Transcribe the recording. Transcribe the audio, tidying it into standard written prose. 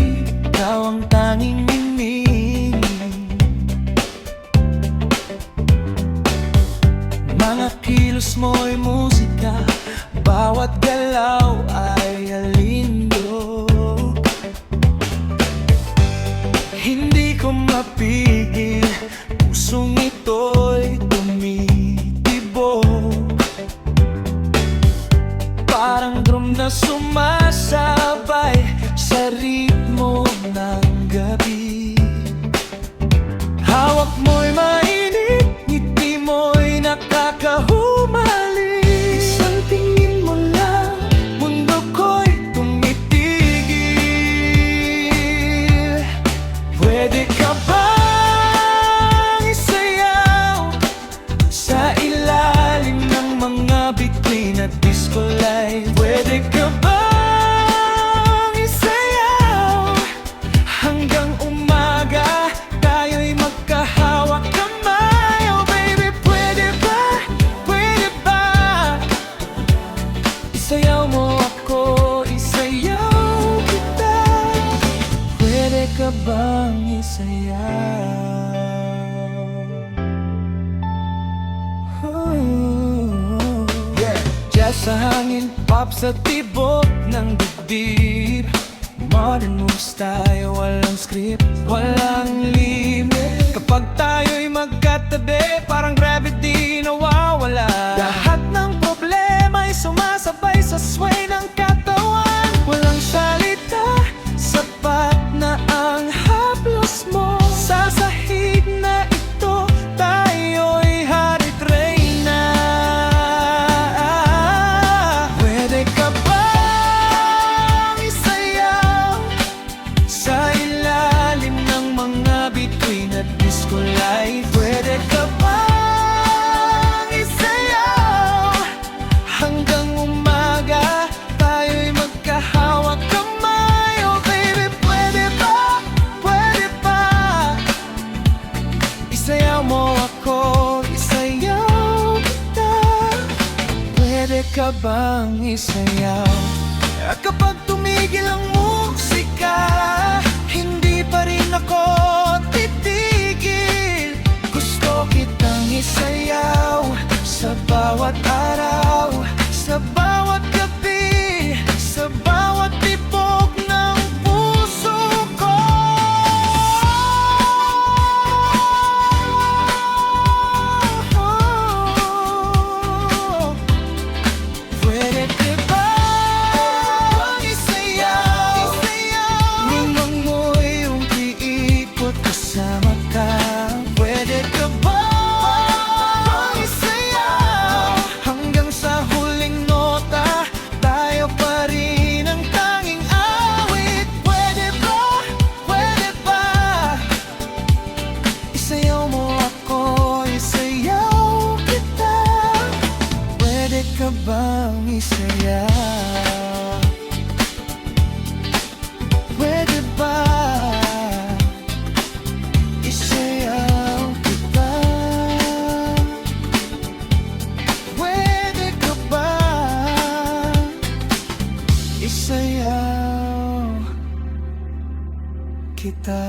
ikaw ang tanging hinihingi. Mga kilos mo'y musika, bawat galaw ay alindog. Hindi ko mapigil, pusong ito'y tumitibok. Parang drum na sumasabay sa ritmo ng gabi. Hawak mo'y mainit, ngiti mo'y nakakahumali. Isang tingin mo lang, mundo ko'y tumitigil. Pwede ka bang isayaw sa ilalim ng mga bituin at disco light? Pwede ka bang isayaw hanggang umaga, tayo'y magkahawak kamay? Oh baby, pwede ba, pwede ba? Isayaw mo ako, isayaw kita. Pwede ka bang isayaw? Jazz sa hangin, pop sa tibok ng dibdib. Modern moves tayo, walang script, walang limit. Kapag tayo'y magkatabi, parang gravity nawawala. Lahat ng problema'y sumasabay sa sway ng katawan. Walang salita, sapat na ang haplos mo. Sa sahig na ito, tayo'y harit reyna. Pwede ka bang isayaw sa ilalim ng mga bituin at disco light? Pwede ka bang isayaw hanggang umaga, tayo'y magkahawak kamay? Oh baby, pwede ba, pwede ba? Isayaw mo ako, isayaw kita. Pwede ka bang isayaw? At kapag tumigil ang musika, hindi pa rin ako titigil. Gusto kitang isayaw sa bawat araw, sa bawat gabi, sa bawat tibok ng puso ko. Pwede ka bang isayaw? Lumang mo'y umiikot kasama ka. Pwede ka bang isayaw hanggang sa huling nota, tayo pa rin ang tanging awit? Pwede ba, pwede ba? Isayaw mo ako, isayaw kita. Pwede ka bang isayaw? Pwede ba isayaw kita? Pwede ka ba isayaw kita?